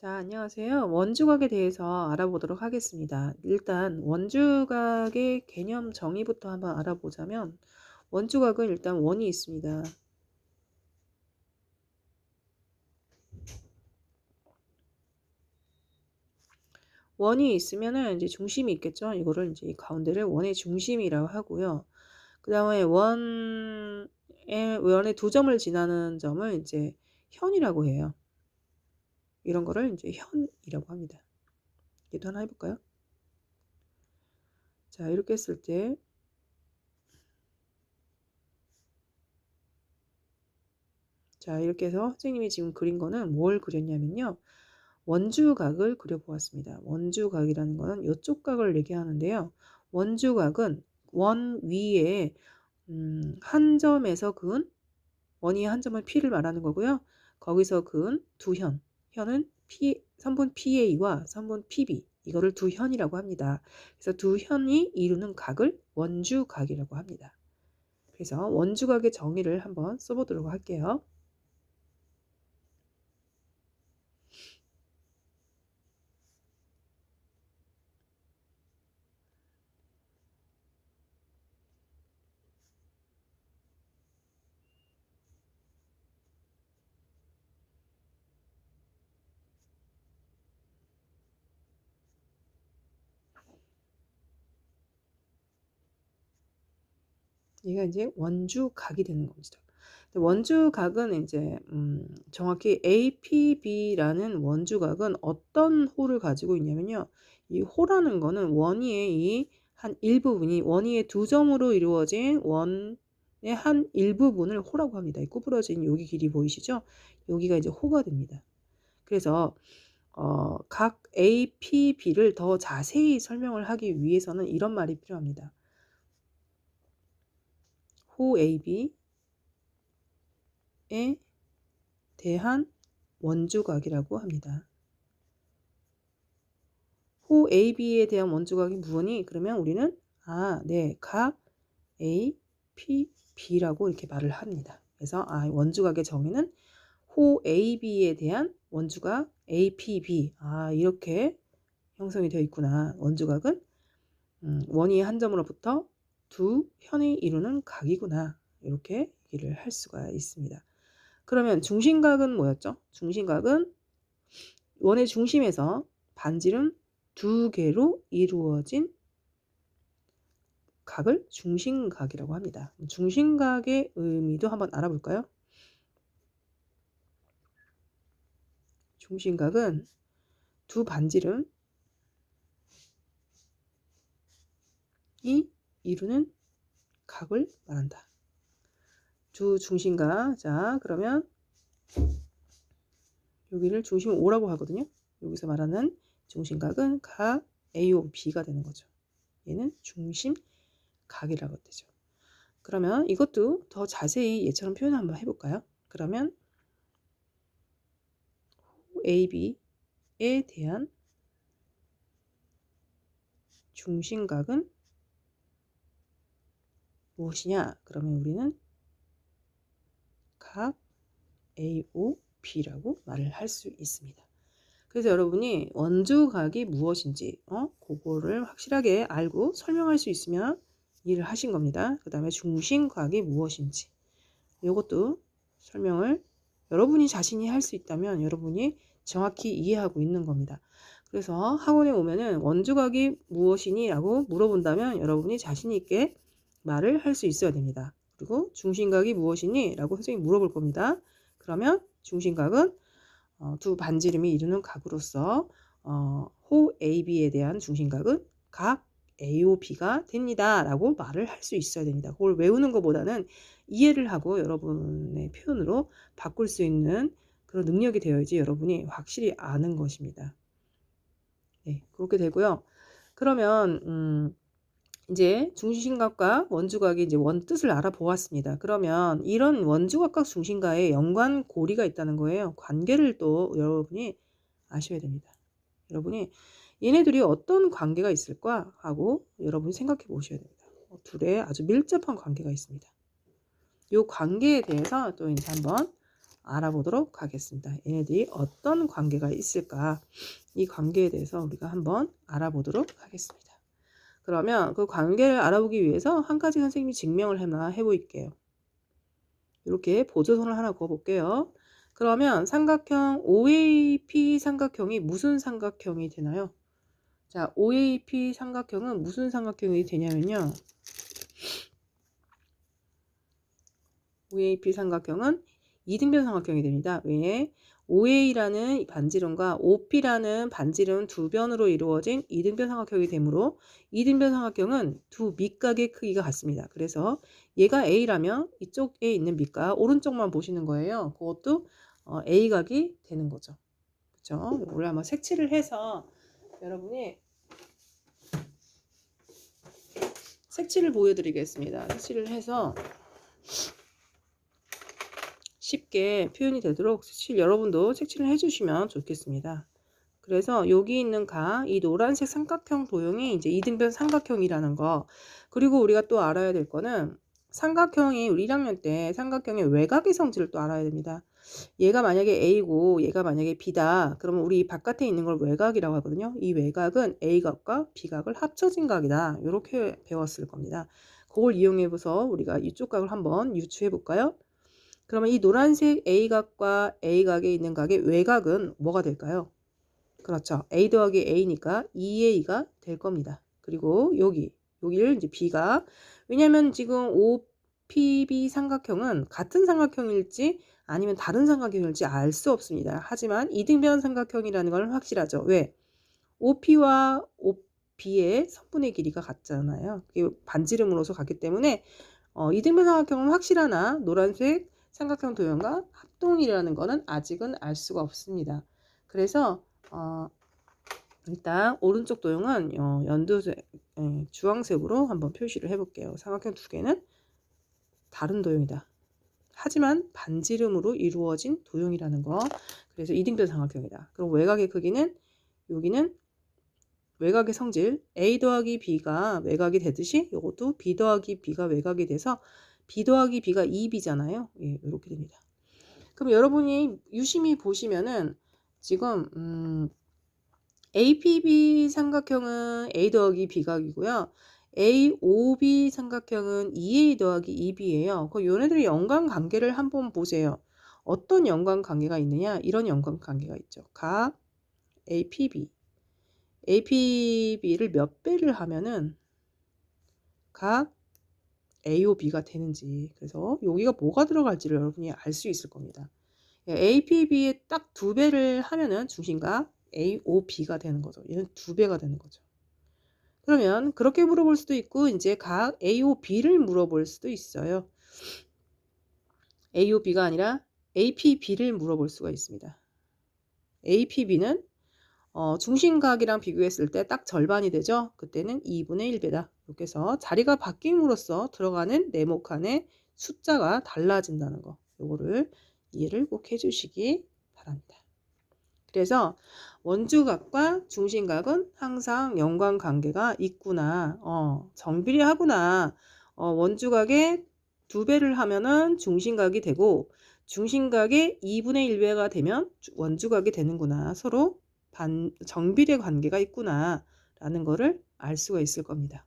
자, 안녕하세요. 원주각에 대해서 알아보도록 하겠습니다. 일단 원주각의 개념 정의부터 한번 알아보자면 원주각은 일단 원이 있습니다. 원이 있으면은 이제 중심이 있겠죠. 이거를 이제 이 가운데를 원의 중심이라고 하고요. 그다음에 원의 두 점을 지나는 점을 이제 현이라고 해요. 이런 거를 이제 현이라고 합니다. 얘도 하나 해볼까요? 자, 이렇게 했을 때 자, 이렇게 해서 선생님이 지금 그린 거는 뭘 그렸냐면요. 원주각을 그려보았습니다. 원주각이라는 거는 이쪽 각을 얘기하는데요. 원주각은 원 위에 한 점에서 그은 원이 한 점은 P를 말하는 거고요. 거기서 그은 두 현은 선분 PA와 선분 PB 이거를 두 현이라고 합니다. 그래서 두 현이 이루는 각을 원주각이라고 합니다. 그래서 원주각의 정의를 한번 써보도록 할게요. 얘가 이제 원주각이 되는 겁니다. 원주각은 이제 정확히 APB라는 원주각은 어떤 호를 가지고 있냐면요. 이 호라는 거는 원위의 이 한 일부분이 원위의 두 점으로 이루어진 원의 한 일부분을 호라고 합니다. 이 구부러진 여기 길이 보이시죠? 여기가 이제 호가 됩니다. 그래서 각 APB를 더 자세히 설명을 하기 위해서는 이런 말이 필요합니다. 호 AB에 대한 원주각이라고 합니다. 호 AB에 대한 원주각이 무엇이? 그러면 우리는 네, 각 A, P, B라고 이렇게 말을 합니다. 그래서 원주각의 정의는 호 AB에 대한 원주각 A, P, B 이렇게 형성이 되어 있구나. 원주각은 원위의 한 점으로부터 두 현이 이루는 각이구나. 이렇게 얘기를 할 수가 있습니다. 그러면 중심각은 뭐였죠? 중심각은 원의 중심에서 반지름 두 개로 이루어진 각을 중심각이라고 합니다. 중심각의 의미도 한번 알아볼까요? 중심각은 두 반지름이 이루는 각을 말한다. 두 중심각. 자, 그러면 여기를 중심 O라고 하거든요. 여기서 말하는 중심각은 각 AOB가 되는 거죠. 얘는 중심각이라고 되죠. 그러면 이것도 더 자세히 얘처럼 표현 한번 해볼까요? 그러면 AB에 대한 중심각은 무엇이냐? 그러면 우리는 각 AOB라고 말을 할 수 있습니다. 그래서 여러분이 원주각이 무엇인지 그거를 확실하게 알고 설명할 수 있으면 이해를 하신 겁니다. 그 다음에 중심각이 무엇인지 이것도 설명을 여러분이 자신이 할 수 있다면 여러분이 정확히 이해하고 있는 겁니다. 그래서 학원에 오면은 원주각이 무엇이니? 라고 물어본다면 여러분이 자신 있게 말을 할 수 있어야 됩니다. 그리고 중심각이 무엇이니? 라고 선생님이 물어볼 겁니다. 그러면 중심각은 두 반지름이 이루는 각으로서 호 AB에 대한 중심각은 각 AOB가 됩니다. 라고 말을 할 수 있어야 됩니다. 그걸 외우는 것보다는 이해를 하고 여러분의 표현으로 바꿀 수 있는 그런 능력이 되어야지 여러분이 확실히 아는 것입니다. 네, 그렇게 되고요. 그러면 이제 중심각과 원주각의 이제 원뜻을 알아보았습니다. 그러면 이런 원주각과 중심각에 연관고리가 있다는 거예요. 관계를 또 여러분이 아셔야 됩니다. 여러분이 얘네들이 어떤 관계가 있을까 하고 여러분이 생각해 보셔야 됩니다. 둘의 아주 밀접한 관계가 있습니다. 이 관계에 대해서 또 이제 한번 알아보도록 하겠습니다. 얘네들이 어떤 관계가 있을까? 이 관계에 대해서 우리가 한번 알아보도록 하겠습니다. 그러면 그 관계를 알아보기 위해서 한 가지 선생님이 증명을 하나 해볼게요. 이렇게 보조선을 하나 그어볼게요. 그러면 삼각형 OAP 삼각형이 무슨 삼각형이 되나요? 자, OAP 삼각형은 무슨 삼각형이 되냐면요. OAP 삼각형은 이등변 삼각형이 됩니다. 왜? OA라는 반지름과 OP라는 반지름 두 변으로 이루어진 이등변 삼각형이 되므로 이등변 삼각형은 두 밑각의 크기가 같습니다. 그래서 얘가 A라면 이쪽에 있는 밑각 오른쪽만 보시는 거예요. 그것도 A각이 되는 거죠. 그렇죠? 우리 한번 색칠을 해서 여러분이 색칠을 보여드리겠습니다. 색칠을 해서 쉽게 표현이 되도록 여러분도 색칠을 해주시면 좋겠습니다. 그래서 여기 있는 이 노란색 삼각형 도형이 이제 이등변 삼각형이라는 거. 그리고 우리가 또 알아야 될 거는 삼각형이 우리 1학년 때 삼각형의 외곽의 성질을 또 알아야 됩니다. 얘가 만약에 A고 얘가 만약에 B다. 그러면 우리 바깥에 있는 걸 외곽이라고 하거든요. 이 외곽은 A각과 B각을 합쳐진 각이다. 이렇게 배웠을 겁니다. 그걸 이용해서 우리가 이쪽 각을 한번 유추해 볼까요? 그러면 이 노란색 A각과 A각에 있는 각의 외곽은 뭐가 될까요? 그렇죠. A 더하기 A니까 2A가 될 겁니다. 그리고 여기를 이제 B가, 왜냐면 지금 OPB 삼각형은 같은 삼각형일지 아니면 다른 삼각형일지 알 수 없습니다. 하지만 이등변 삼각형이라는 건 확실하죠. 왜? OP와 OB의 선분의 길이가 같잖아요. 이게 반지름으로서 같기 때문에 이등변 삼각형은 확실하나 노란색 삼각형 도형과 합동이라는 거는 아직은 알 수가 없습니다. 그래서 일단 오른쪽 도형은 연두색, 주황색으로 한번 표시를 해볼게요. 삼각형 두 개는 다른 도형이다. 하지만 반지름으로 이루어진 도형이라는 거. 그래서 이등변 삼각형이다. 그럼 외곽의 크기는 여기는 외곽의 성질 A 더하기 B가 외곽이 되듯이 이것도 B 더하기 B가 외곽이 돼서 B 더하기 B가 2B잖아요. 예, 이렇게 됩니다. 그럼 여러분이 유심히 보시면은 지금 APB 삼각형은 A 더하기 B각이고요. AOB 삼각형은 2A 더하기 2B예요. 그 얘네들의 연관관계를 한번 보세요. 어떤 연관관계가 있느냐? 이런 연관관계가 있죠. 각 APB. APB를 몇 배를 하면은 각 AOB가 되는지. 그래서 여기가 뭐가 들어갈지를 여러분이 알 수 있을 겁니다. APB에 딱 2배를 하면은 중심각 AOB가 되는 거죠. 얘는 2배가 되는 거죠. 그러면 그렇게 물어볼 수도 있고 이제 각 AOB를 물어볼 수도 있어요. AOB가 아니라 APB를 물어볼 수가 있습니다. APB는 중심각이랑 비교했을 때 딱 절반이 되죠. 그때는 2분의 1배다. 이렇게 해서 자리가 바뀜으로써 들어가는 네모칸의 숫자가 달라진다는 거. 요거를 이해를 꼭 해주시기 바랍니다. 그래서 원주각과 중심각은 항상 연관관계가 있구나. 정비례하구나. 원주각에 2배를 하면은 중심각이 되고 중심각의 2분의 1배가 되면 원주각이 되는구나. 서로 정비례 관계가 있구나 라는 거를 알 수가 있을 겁니다.